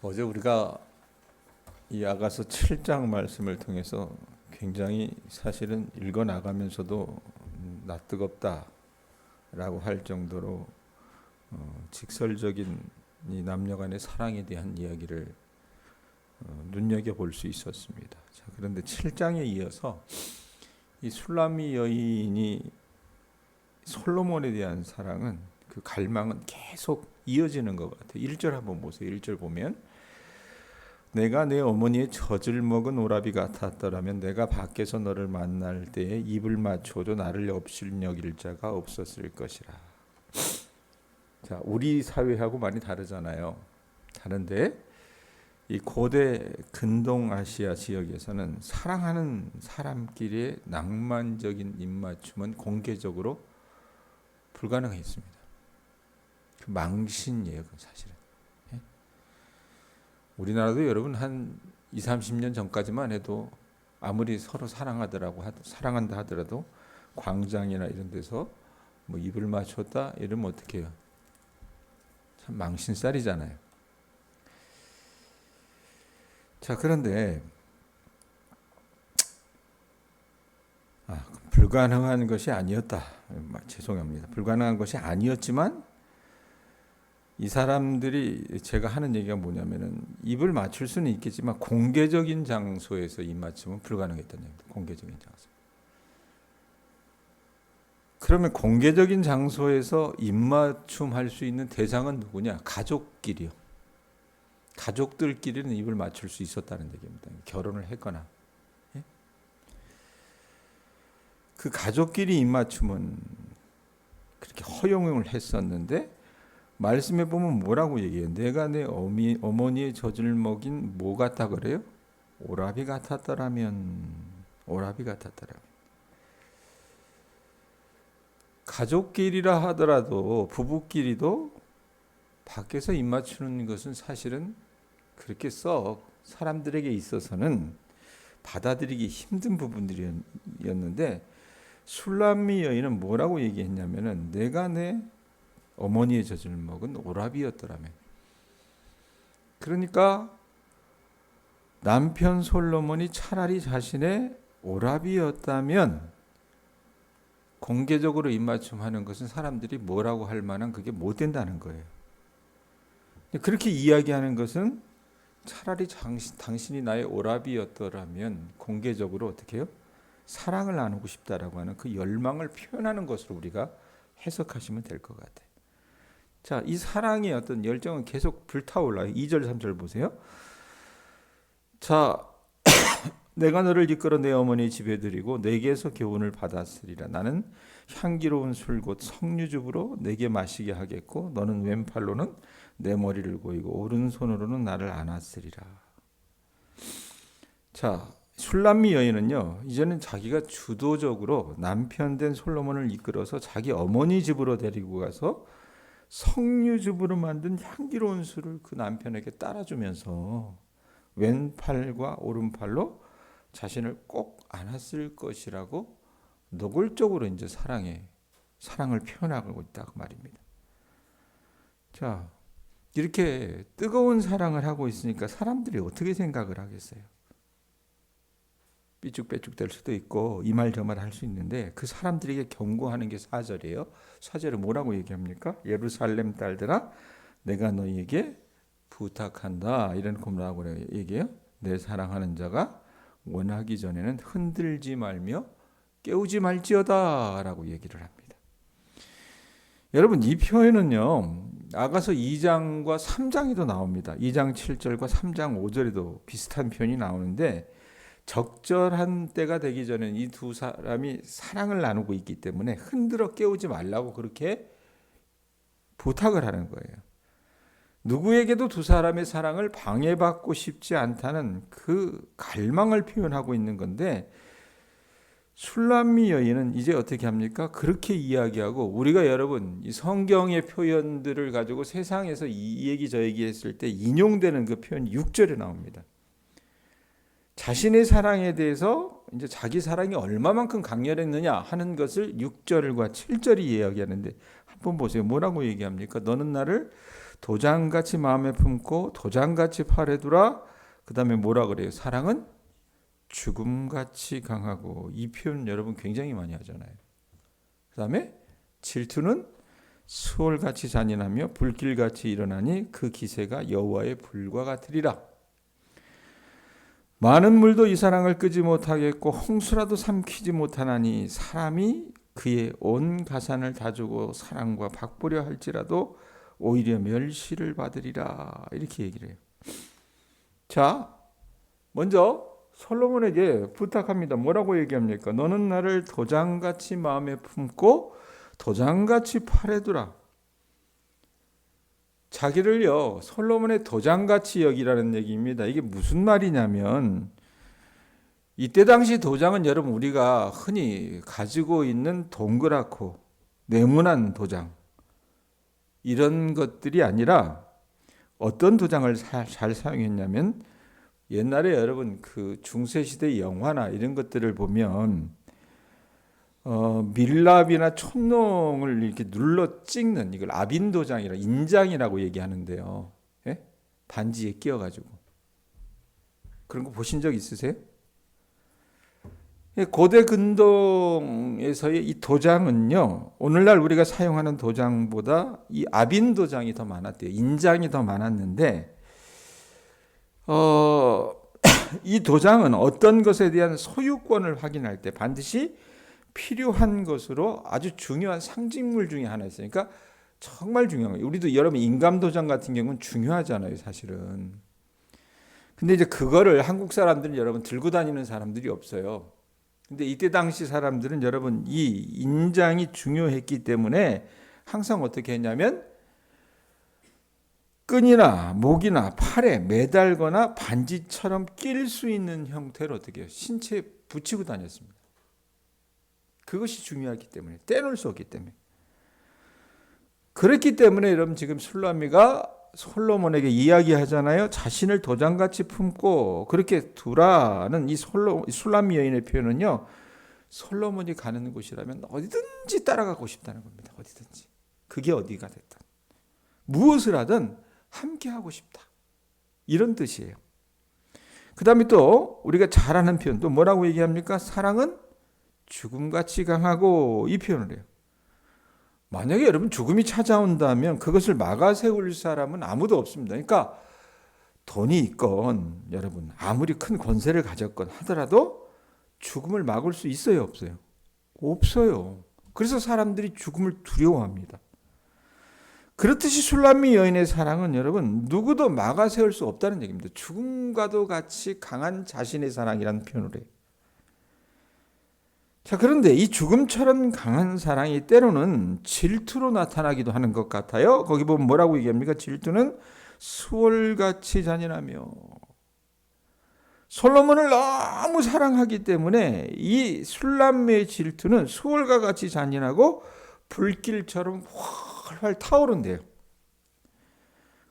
어제 우리가 이 아가서 7장 말씀을 통해서 굉장히 사실은 읽어 나가면서도 낯뜨겁다라고 할 정도로 직설적인 이 남녀간의 사랑에 대한 이야기를 눈여겨 볼 수 있었습니다. 자, 그런데 7장에 이어서 이 술람미 여인이 솔로몬에 대한 사랑은 그 갈망은 계속 이어지는 것 같아요. 1절 한번 보세요. 1절 보면 내가 내 어머니의 젖을 먹은 오라비 같았더라면 내가 밖에서 너를 만날 때에 입을 맞춰도 나를 업신여길 자가 없었을 것이라. 자, 우리 사회하고 많이 다르잖아요. 다른데 이 고대 근동 아시아 지역에서는 사랑하는 사람끼리의 낭만적인 입맞춤은 공개적으로 불가능했습니다. 그 망신이에요, 그 사실은. 우리나라도 여러분 한 20, 30년 전까지만 해도 아무리 서로 사랑한다 하더라도 광장이나 이런 데서 뭐 입을 맞췄다 이러면 어떻게 해요? 참 망신살이잖아요. 자, 그런데 불가능한 것이 아니었다. 죄송합니다. 불가능한 것이 아니었지만 이 사람들이 제가 하는 얘기가 뭐냐면은 입을 맞출 수는 있겠지만 공개적인 장소에서 입 맞춤은 불가능했다는 얘기입니다. 공개적인 장소. 그러면 공개적인 장소에서 입 맞춤 할 수 있는 대상은 누구냐? 가족끼리요. 가족들끼리는 입을 맞출 수 있었다는 얘기입니다. 결혼을 했거나. 예? 그 가족끼리 입 맞춤은 그렇게 허용을 했었는데 말씀해 보면 뭐라고 얘기해요? 내가 내 어머니의 젖을 먹인 뭐 같다 그래요? 오라비 같았더라면. 오라비 같았더라면. 가족끼리라 하더라도 부부끼리도 밖에서 입 맞추는 것은 사실은 그렇게 썩 사람들에게 있어서는 받아들이기 힘든 부분들이었는데 술람미 여인은 뭐라고 얘기했냐면은 내가 내 어머니의 젖을 먹은 오라비였더라면. 그러니까 남편 솔로몬이 차라리 자신의 오라비였다면 공개적으로 입맞춤하는 것은 사람들이 뭐라고 할 만한 그게 못 된다는 거예요. 그렇게 이야기하는 것은 차라리 당신이 나의 오라비였더라면 공개적으로 어떻게 해요? 사랑을 나누고 싶다라고 하는 그 열망을 표현하는 것으로 우리가 해석하시면 될 것 같아요. 자, 이 사랑의 어떤 열정은 계속 불타올라요. 2절 3절 보세요. 자, 내가 너를 이끌어 내 어머니 집에 들이고 내게서 교훈을 받았으리라. 나는 향기로운 술 곧 석류즙으로 내게 마시게 하겠고 너는 왼팔로는 내 머리를 고이고 오른손으로는 나를 안았으리라. 자, 술람미 여인은요, 이제는 자기가 주도적으로 남편 된 솔로몬을 이끌어서 자기 어머니 집으로 데리고 가서 석류즙으로 만든 향기로운 술을 그 남편에게 따라주면서 왼팔과 오른팔로 자신을 꼭 안았을 것이라고 노골적으로 이제 사랑을 표현하고 있다고 말입니다. 자, 이렇게 뜨거운 사랑을 하고 있으니까 사람들이 어떻게 생각을 하겠어요? 삐죽빼죽 될 수도 있고 이 말 저 말 할 수 있는데 그 사람들에게 경고하는 게 4절이에요. 4절에 뭐라고 얘기합니까? 예루살렘 딸들아 내가 너희에게 부탁한다. 이런 뭐라고 얘기해요? 내 사랑하는 자가 원하기 전에는 흔들지 말며 깨우지 말지어다 라고 얘기를 합니다. 여러분, 이 표현은요 아가서 2장과 3장에도 나옵니다. 2장 7절과 3장 5절에도 비슷한 표현이 나오는데 적절한 때가 되기 전에 이 두 사람이 사랑을 나누고 있기 때문에 흔들어 깨우지 말라고 그렇게 부탁을 하는 거예요. 누구에게도 두 사람의 사랑을 방해받고 싶지 않다는 그 갈망을 표현하고 있는 건데 술람미 여인은 이제 어떻게 합니까? 그렇게 이야기하고 우리가 여러분 이 성경의 표현들을 가지고 세상에서 이 얘기 저 얘기 했을 때 인용되는 그 표현이 6절에 나옵니다. 자신의 사랑에 대해서 이제 자기 사랑이 얼마만큼 강렬했느냐 하는 것을 6절과 7절이 이야기하는데 한번 보세요. 뭐라고 얘기합니까? 너는 나를 도장같이 마음에 품고 도장같이 팔에 두라. 그 다음에 뭐라 그래요? 사랑은 죽음같이 강하고. 이 표현 여러분 굉장히 많이 하잖아요. 그 다음에 질투는 수월같이 잔인하며 불길같이 일어나니 그 기세가 여호와의 불과 같으리라. 많은 물도 이 사랑을 끄지 못하겠고 홍수라도 삼키지 못하나니 사람이 그의 온 가산을 다 주고 사랑과 바꾸려 할지라도 오히려 멸시를 받으리라. 이렇게 얘기를 해요. 자, 먼저 솔로몬에게 부탁합니다. 뭐라고 얘기합니까? 너는 나를 도장같이 마음에 품고 도장같이 팔에 두라. 자기를요, 솔로몬의 도장같이 여기라는 얘기입니다. 이게 무슨 말이냐면, 이때 당시 도장은 여러분 우리가 흔히 가지고 있는 동그랗고 네모난 도장, 이런 것들이 아니라 어떤 도장을 잘 사용했냐면, 옛날에 여러분 그 중세시대 영화나 이런 것들을 보면 밀랍이나 촛농을 이렇게 눌러 찍는, 이걸 아빈도장이라 인장이라고 얘기하는데요. 예? 반지에 끼워가지고 그런 거 보신 적 있으세요? 고대 근동에서의 이 도장은요, 오늘날 우리가 사용하는 도장보다 이 아빈도장이 더 많았대요. 인장이 더 많았는데 이 도장은 어떤 것에 대한 소유권을 확인할 때 반드시 필요한 것으로 아주 중요한 상징물 중에 하나 있어요. 그러니까 정말 중요한 거예요. 우리도 여러분 인감도장 같은 경우는 중요하잖아요, 사실은. 근데 이제 그거를 한국 사람들은 여러분 들고 다니는 사람들이 없어요. 근데 이때 당시 사람들은 여러분 이 인장이 중요했기 때문에 항상 어떻게 했냐면 끈이나 목이나 팔에 매달거나 반지처럼 낄 수 있는 형태로 어떻게 해요? 신체에 붙이고 다녔습니다. 그것이 중요하기 때문에, 떼놓을 수 없기 때문에. 그렇기 때문에 여러분 지금 술라미가 솔로몬에게 이야기하잖아요. 자신을 도장같이 품고 그렇게 두라는 이 술라미 여인의 표현은요, 솔로몬이 가는 곳이라면 어디든지 따라가고 싶다는 겁니다. 어디든지. 그게 어디가 됐든. 무엇을 하든 함께 하고 싶다. 이런 뜻이에요. 그 다음에 또 우리가 잘 아는 표현, 또 뭐라고 얘기합니까? 사랑은 죽음같이 강하고, 이 표현을 해요. 만약에 여러분 죽음이 찾아온다면 그것을 막아 세울 사람은 아무도 없습니다. 그러니까 돈이 있건 여러분 아무리 큰 권세를 가졌건 하더라도 죽음을 막을 수 있어요, 없어요? 없어요. 그래서 사람들이 죽음을 두려워합니다. 그렇듯이 술람미 여인의 사랑은 여러분 누구도 막아 세울 수 없다는 얘기입니다. 죽음과도 같이 강한 자신의 사랑이라는 표현을 해요. 자, 그런데 이 죽음처럼 강한 사랑이 때로는 질투로 나타나기도 하는 것 같아요. 거기 보면 뭐라고 얘기합니까? 질투는 수월같이 잔인하며. 솔로몬을 너무 사랑하기 때문에 이 술람미의 질투는 수월과 같이 잔인하고 불길처럼 활활 타오른대요.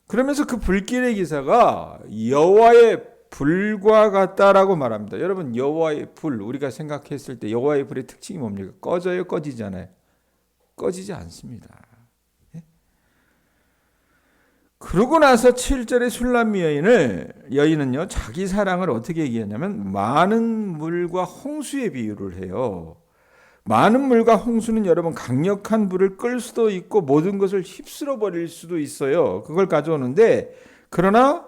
그러면서 그 불길의 기사가 여호와의 불과 같다라고 말합니다. 여러분 여호와의 불, 우리가 생각했을 때 여호와의 불의 특징이 뭡니까? 꺼져요, 꺼지잖아요. 꺼지지 않습니다. 예? 그러고 나서 7절의 술람미 여인은요, 자기 사랑을 어떻게 얘기하냐면 많은 물과 홍수에 비유를 해요. 많은 물과 홍수는 여러분 강력한 불을 끌 수도 있고 모든 것을 휩쓸어 버릴 수도 있어요. 그걸 가져오는데, 그러나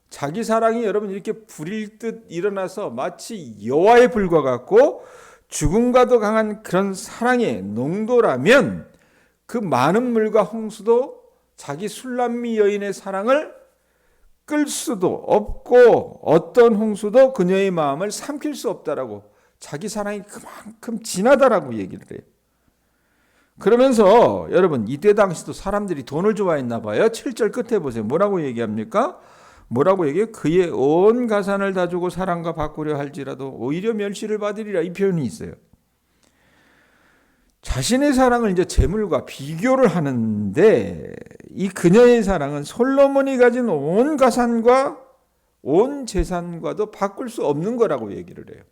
자기 사랑이 여러분 이렇게 불일 듯 일어나서 마치 여호와의 불과 같고 죽음과도 강한 그런 사랑의 농도라면 그 많은 물과 홍수도 자기 술람미 여인의 사랑을 끌 수도 없고 어떤 홍수도 그녀의 마음을 삼킬 수 없다라고, 자기 사랑이 그만큼 진하다라고 얘기를 해요. 그러면서 여러분 이때 당시도 사람들이 돈을 좋아했나 봐요. 7절 끝에 보세요. 뭐라고 얘기합니까? 뭐라고 얘기해요? 그의 온 가산을 다 주고 사랑과 바꾸려 할지라도 오히려 멸시를 받으리라, 이 표현이 있어요. 자신의 사랑을 이제 재물과 비교를 하는데, 이 그녀의 사랑은 솔로몬이 가진 온 가산과 온 재산과도 바꿀 수 없는 거라고 얘기를 해요.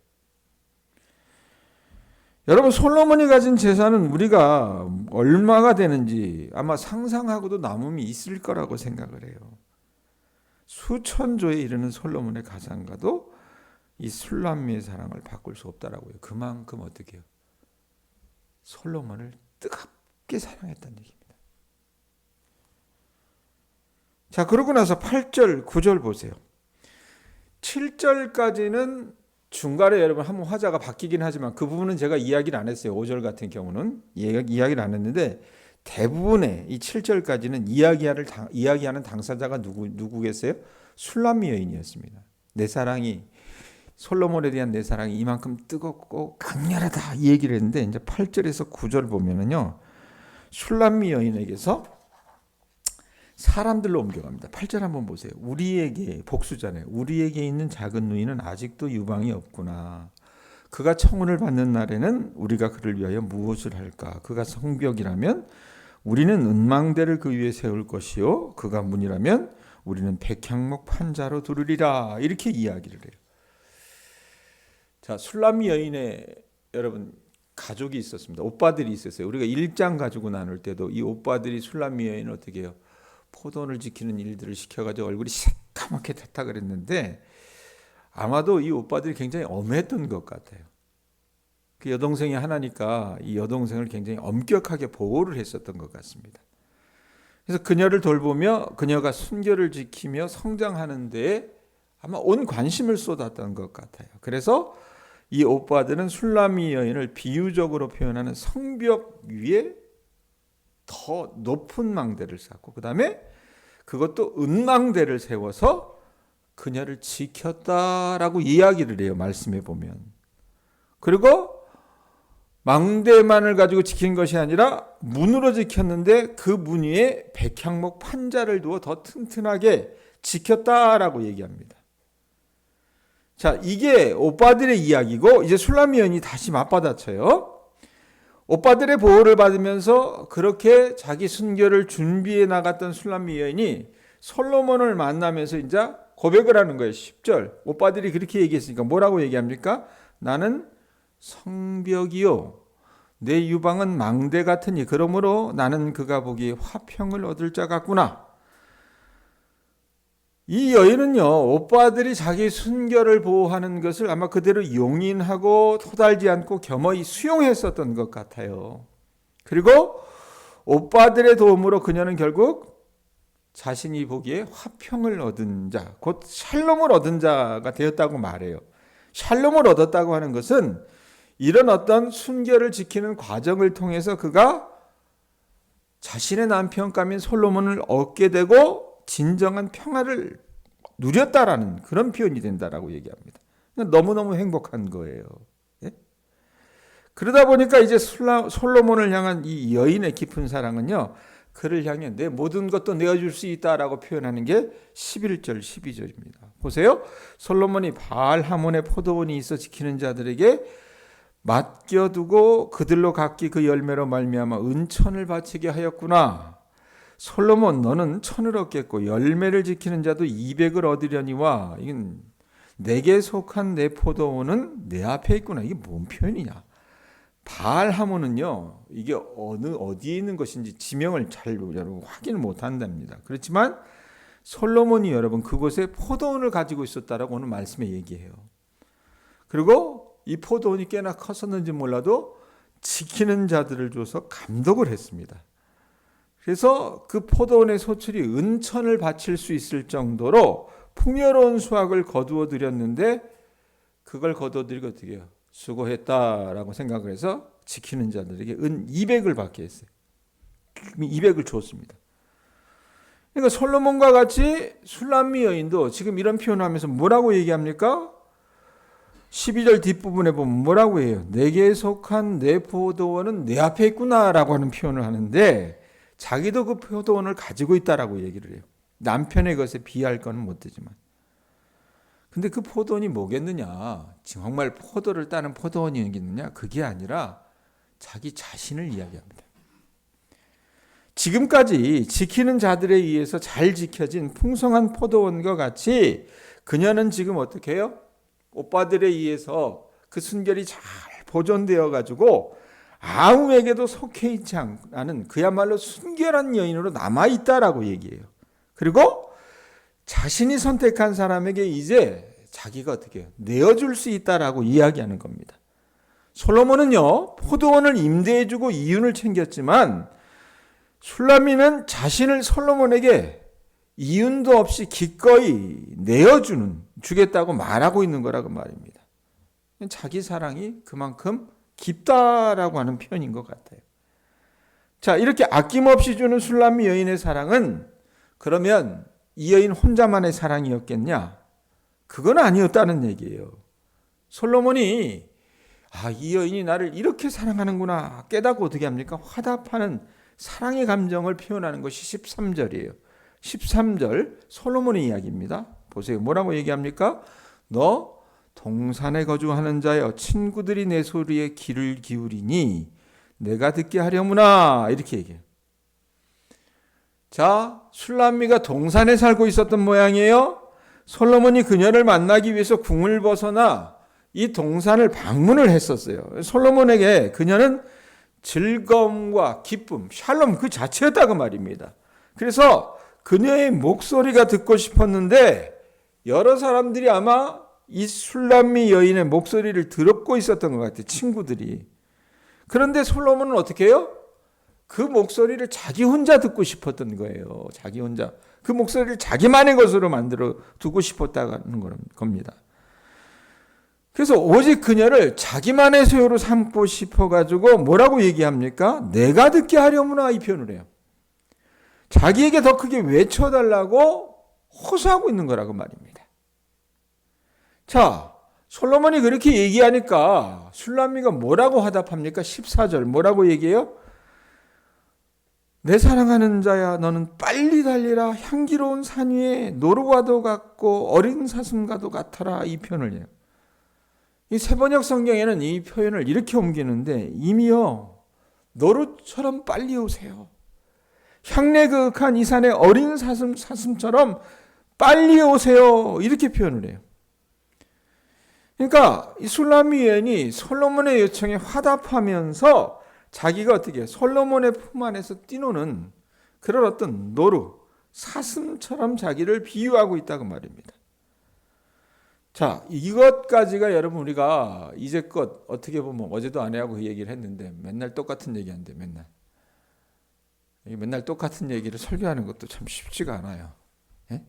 여러분, 솔로몬이 가진 재산은 우리가 얼마가 되는지 아마 상상하고도 남음이 있을 거라고 생각을 해요. 수천조에 이르는 솔로몬의 가장가도 이 술람미의 사랑을 바꿀 수 없다라고요. 그만큼 어떻게 해요? 솔로몬을 뜨겁게 사랑했다는 얘기입니다. 자, 그러고 나서 8절, 9절 보세요. 7절까지는 중간에 여러분 한번 화자가 바뀌긴 하지만 그 부분은 제가 이야기를 안 했어요. 5절 같은 경우는 이야기를 안 했는데 대부분의 이 7절까지는 이야기하는 당사자가 누구겠어요? 술람미 여인이었습니다. 내 사랑이, 솔로몬에 대한 내 사랑이 이만큼 뜨겁고 강렬하다 이 얘기를 했는데 이제 8절에서 9절 보면은요, 술람미 여인에게서 사람들로 옮겨갑니다. 8절 한번 보세요. 우리에게, 복수잖아요. 우리에게 있는 작은 누이는 아직도 유방이 없구나. 그가 청혼을 받는 날에는 우리가 그를 위하여 무엇을 할까? 그가 성벽이라면 우리는 은망대를 그 위에 세울 것이요, 그가 문이라면 우리는 백향목 판자로 두르리라. 이렇게 이야기를 해요. 자, 술람미 여인의 여러분 가족이 있었습니다. 오빠들이 있었어요. 우리가 1장 가지고 나눌 때도 이 오빠들이 술람미 여인을 어떻게 해요? 포도원을 지키는 일들을 시켜가지고 얼굴이 새까맣게 됐다 그랬는데 아마도 이 오빠들이 굉장히 엄했던 것 같아요. 그 여동생이 하나니까 이 여동생을 굉장히 엄격하게 보호를 했었던 것 같습니다. 그래서 그녀를 돌보며 그녀가 순결을 지키며 성장하는 데에 아마 온 관심을 쏟았던 것 같아요. 그래서 이 오빠들은 술람미 여인을 비유적으로 표현하는 성벽 위에 더 높은 망대를 쌓고 그 다음에 그것도 은망대를 세워서 그녀를 지켰다라고 이야기를 해요. 말씀해 보면. 그리고 망대만을 가지고 지킨 것이 아니라 문으로 지켰는데 그 문 위에 백향목 판자를 두어 더 튼튼하게 지켰다라고 얘기합니다. 자, 이게 오빠들의 이야기고 이제 술람미 여인이 다시 맞받아쳐요. 오빠들의 보호를 받으면서 그렇게 자기 순결을 준비해 나갔던 술람미 여인이 솔로몬을 만나면서 이제 고백을 하는 거예요. 10절. 오빠들이 그렇게 얘기했으니까 뭐라고 얘기합니까? 나는 성벽이요, 내 유방은 망대 같으니 그러므로 나는 그가 보기에 화평을 얻을 자 같구나. 이 여인은요, 오빠들이 자기 순결을 보호하는 것을 아마 그대로 용인하고 토달지 않고 겸허히 수용했었던 것 같아요. 그리고 오빠들의 도움으로 그녀는 결국 자신이 보기에 화평을 얻은 자, 곧 샬롬을 얻은 자가 되었다고 말해요. 샬롬을 얻었다고 하는 것은 이런 어떤 순결을 지키는 과정을 통해서 그가 자신의 남편감인 솔로몬을 얻게 되고 진정한 평화를 누렸다라는 그런 표현이 된다라고 얘기합니다. 너무너무 행복한 거예요. 예? 그러다 보니까 이제 솔로몬을 향한 이 여인의 깊은 사랑은요, 그를 향해 내 모든 것도 내어줄 수 있다라고 표현하는 게 11절, 12절입니다. 보세요. 솔로몬이 바알 하몬의 포도원이 있어 지키는 자들에게 맡겨두고 그들로 각기 그 열매로 말미암아 은천을 바치게 하였구나. 솔로몬, 너는 천을 얻겠고 열매를 지키는 자도 200을 얻으려니와. 이건 내게 속한 내 포도원은 내 앞에 있구나. 이게 뭔 표현이냐? 바알 하몬은요, 이게 어디에 있는 것인지 지명을 잘 여러분 확인을 못한답니다. 그렇지만 솔로몬이 여러분 그곳에 포도원을 가지고 있었다라고 오늘 말씀에 얘기해요. 그리고 이 포도원이 꽤나 컸었는지 몰라도 지키는 자들을 줘서 감독을 했습니다. 그래서 그 포도원의 소출이 은천을 바칠 수 있을 정도로 풍요로운 수확을 거두어 드렸는데 그걸 거두어 드리고 어떻게 해요? 수고했다라고 생각을 해서 지키는 자들에게 은 200을 받게 했어요. 200을 줬습니다. 그러니까 솔로몬과 같이 술람미 여인도 지금 이런 표현을 하면서 뭐라고 얘기합니까? 12절 뒷부분에 보면 뭐라고 해요? 내게 속한 내 포도원은 내 앞에 있구나라고 하는 표현을 하는데 자기도 그 포도원을 가지고 있다라고 얘기를 해요. 남편의 것에 비할 건 못 되지만. 근데 그 포도원이 뭐겠느냐? 정말 포도를 따는 포도원이겠느냐? 그게 아니라 자기 자신을 이야기합니다. 지금까지 지키는 자들에 의해서 잘 지켜진 풍성한 포도원과 같이 그녀는 지금 어떻게 해요? 오빠들에 의해서 그 순결이 잘 보존되어 가지고 아무에게도 속해 있지 않은 그야말로 순결한 여인으로 남아있다라고 얘기해요. 그리고 자신이 선택한 사람에게 이제 자기가 어떻게 내어줄 수 있다라고 이야기하는 겁니다. 솔로몬은요, 포도원을 임대해주고 이윤을 챙겼지만 슐라미는 자신을 솔로몬에게 이윤도 없이 기꺼이 주겠다고 말하고 있는 거라고 말입니다. 자기 사랑이 그만큼 깊다라고 하는 표현인 것 같아요. 자, 이렇게 아낌없이 주는 슐라미 여인의 사랑은 그러면 이 여인 혼자만의 사랑이었겠냐? 그건 아니었다는 얘기예요. 솔로몬이 이 여인이 나를 이렇게 사랑하는구나 깨닫고 어떻게 합니까? 화답하는 사랑의 감정을 표현하는 것이 13절이에요. 13절 솔로몬의 이야기입니다. 보세요. 뭐라고 얘기합니까? 너 동산에 거주하는 자여 친구들이 내 소리에 귀를 기울이니 내가 듣게 하려무나 이렇게 얘기해요. 자, 슐라미가 동산에 살고 있었던 모양이에요. 솔로몬이 그녀를 만나기 위해서 궁을 벗어나 이 동산을 방문을 했었어요. 솔로몬에게 그녀는 즐거움과 기쁨, 샬롬 그 자체였다고 말입니다. 그래서 그녀의 목소리가 듣고 싶었는데 여러 사람들이 아마 이 슐라미 여인의 목소리를 듣고 있었던 것 같아요. 친구들이. 그런데 솔로몬은 어떻게 해요? 그 목소리를 자기 혼자 듣고 싶었던 거예요. 자기 혼자. 그 목소리를 자기만의 것으로 만들어 두고 싶었다는 겁니다. 그래서 오직 그녀를 자기만의 소유로 삼고 싶어가지고 뭐라고 얘기합니까? 내가 듣게 하려무나 이 표현을 해요. 자기에게 더 크게 외쳐달라고 호소하고 있는 거라고 말입니다. 자, 솔로몬이 그렇게 얘기하니까 슐라미가 뭐라고 화답합니까? 14절 뭐라고 얘기해요? 내 사랑하는 자야 너는 빨리 달리라 향기로운 산 위에 노루와도 같고 어린 사슴과도 같아라 이 표현을 해요. 이 세번역 성경에는 이 표현을 이렇게 옮기는데 이미요 노루처럼 빨리 오세요. 향내 그윽한 이 산의 어린 사슴처럼 빨리 오세요 이렇게 표현을 해요. 그러니까 이 슐라미 여인이 솔로몬의 요청에 화답하면서 자기가 어떻게 솔로몬의 품 안에서 뛰노는 그런 어떤 노루, 사슴처럼 자기를 비유하고 있다고 말입니다. 자, 이것까지가 여러분 우리가 이제껏 어떻게 보면 어제도 아내하고 그 얘기를 했는데 맨날 똑같은 얘기하는데 맨날 똑같은 얘기를 설교하는 것도 참 쉽지가 않아요. 예?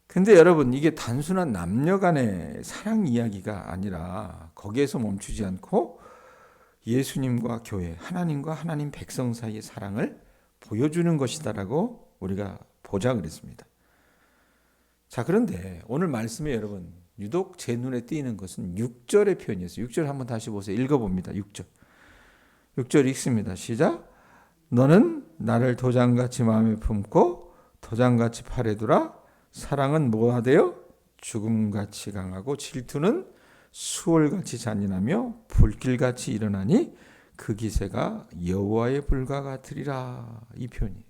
근데 여러분 이게 단순한 남녀 간의 사랑 이야기가 아니라 거기에서 멈추지 않고 예수님과 교회, 하나님과 하나님 백성 사이의 사랑을 보여주는 것이다라고 우리가 보자 그랬습니다. 자, 그런데 오늘 말씀에 여러분 유독 제 눈에 띄는 것은 6절의 표현이었어요. 6절 한번 다시 보세요. 읽어봅니다. 6절 읽습니다. 시작. 너는 나를 도장같이 마음에 품고 도장같이 팔에 두라. 사랑은 뭐하대요? 죽음같이 강하고 질투는 수월같이 잔인하며 불길같이 일어나니 그 기세가 여호와의 불과 같으리라. 이 표현이.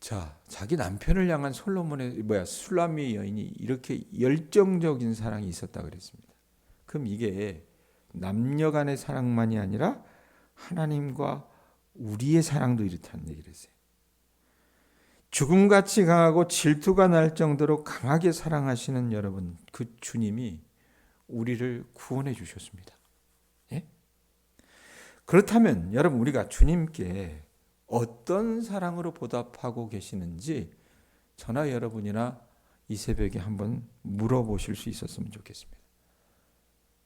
자, 자기 남편을 향한 슐라미 여인이 이렇게 열정적인 사랑이 있었다 그랬습니다. 그럼 이게 남녀 간의 사랑만이 아니라 하나님과 우리의 사랑도 이렇다는 얘기를 했어요. 죽음같이 강하고 질투가 날 정도로 강하게 사랑하시는 여러분, 그 주님이 우리를 구원해 주셨습니다. 예? 그렇다면 여러분 우리가 주님께 어떤 사랑으로 보답하고 계시는지 저나 여러분이나 이 새벽에 한번 물어보실 수 있었으면 좋겠습니다.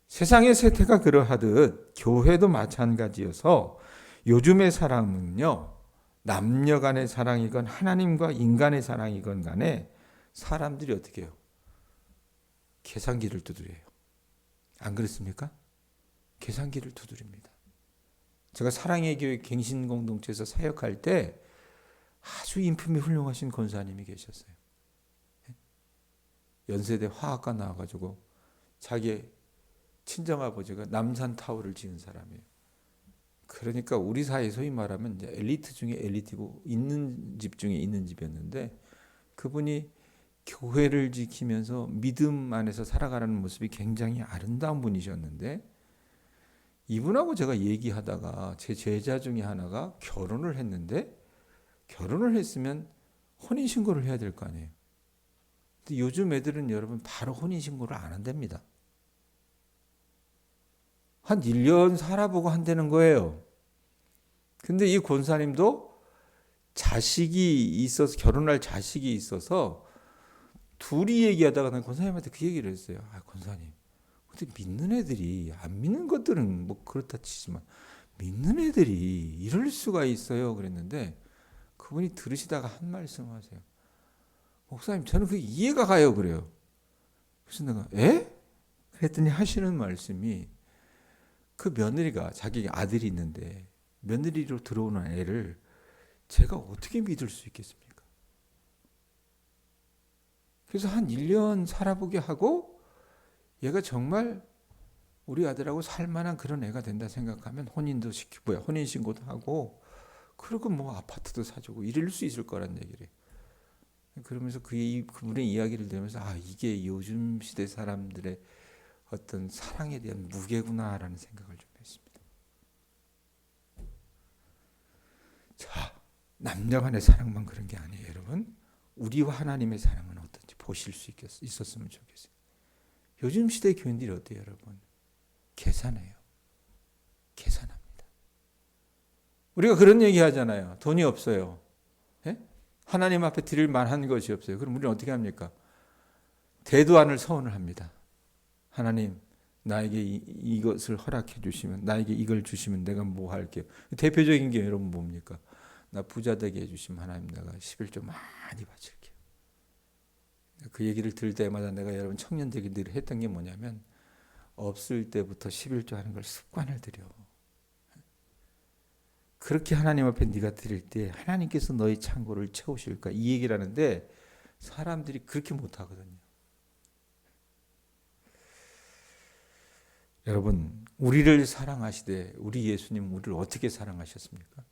세상의 세태가 그러하듯 교회도 마찬가지여서 요즘의 사랑은요, 남녀 간의 사랑이건 하나님과 인간의 사랑이건 간에 사람들이 어떻게 해요? 계산기를 두드려요. 안 그렇습니까? 계산기를 두드립니다. 제가 사랑의 교회 갱신공동체에서 사역할 때 아주 인품이 훌륭하신 권사님이 계셨어요. 연세대 화학과 나와가지고 자기 친정아버지가 남산타워를 지은 사람이에요. 그러니까 우리 사회 소위 말하면 이제 엘리트 중에 엘리트고 있는 집 중에 있는 집이었는데 그분이 교회를 지키면서 믿음 안에서 살아가는 모습이 굉장히 아름다운 분이셨는데 이분하고 제가 얘기하다가 제 제자 중에 하나가 결혼을 했는데 결혼을 했으면 혼인신고를 해야 될 거 아니에요. 근데 요즘 애들은 여러분 바로 혼인신고를 안 한답니다. 한 1년 살아보고 한다는 거예요. 근데 이 권사님도 자식이 있어서 결혼할 자식이 있어서 둘이 얘기하다가 난 권사님한테 그 얘기를 했어요. 아, 권사님. 근데 믿는 애들이 안 믿는 것들은 뭐 그렇다 치지만 믿는 애들이 이럴 수가 있어요. 그랬는데 그분이 들으시다가 한 말씀 하세요. 목사님, 저는 그게 이해가 가요. 그래요. 그래서 내가 에? 그랬더니 하시는 말씀이 그 며느리가 자기 아들이 있는데 며느리로 들어오는 애를 제가 어떻게 믿을 수 있겠습니까? 그래서 한 1년 살아보게 하고 얘가 정말 우리 아들하고 살만한 그런 애가 된다 생각하면 혼인도 시키고 혼인신고도 하고 그리고 뭐 아파트도 사주고 이럴 수 있을 거란 얘기를. 그러면서 그분의 이야기를 들으면서 아, 이게 요즘 시대 사람들의 어떤 사랑에 대한 무게구나라는 생각을 좀 했습니다. 자, 남녀 간의 사랑만 그런 게 아니에요, 여러분. 우리와 하나님의 사랑은 어떤지 보실 수 있었으면 좋겠어요. 요즘 시대 교인들이 어때요, 여러분? 계산해요. 계산합니다. 우리가 그런 얘기 하잖아요. 돈이 없어요. 예? 하나님 앞에 드릴 만한 것이 없어요. 그럼 우리는 어떻게 합니까? 대도안을 서원을 합니다. 하나님, 나에게 이것을 허락해 주시면, 나에게 이걸 주시면 내가 뭐 할게요. 대표적인 게 여러분 뭡니까? 나 부자 되게 해주시면 하나님 내가 11조 많이 바칠게요. 그 얘기를 들을 때마다 내가 여러분 청년들에게 늘 했던 게 뭐냐면 없을 때부터 11조 하는 걸 습관을 들여. 그렇게 하나님 앞에 네가 드릴 때 하나님께서 너의 창고를 채우실까 이 얘기를 하는데 사람들이 그렇게 못하거든요. 여러분 우리를 사랑하시되 우리 예수님 우리를 어떻게 사랑하셨습니까?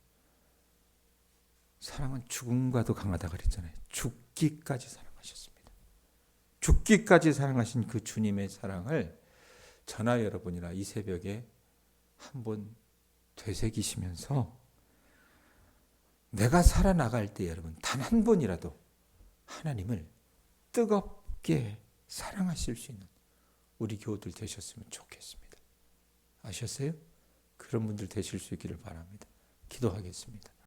사랑은 죽음과도 강하다 그랬잖아요. 죽기까지 사랑하셨습니다. 죽기까지 사랑하신 그 주님의 사랑을 저나 여러분이나 이 새벽에 한번 되새기시면서 내가 살아나갈 때 여러분 단 한 번이라도 하나님을 뜨겁게 사랑하실 수 있는 우리 교우들 되셨으면 좋겠습니다. 아셨어요? 그런 분들 되실 수 있기를 바랍니다. 기도하겠습니다.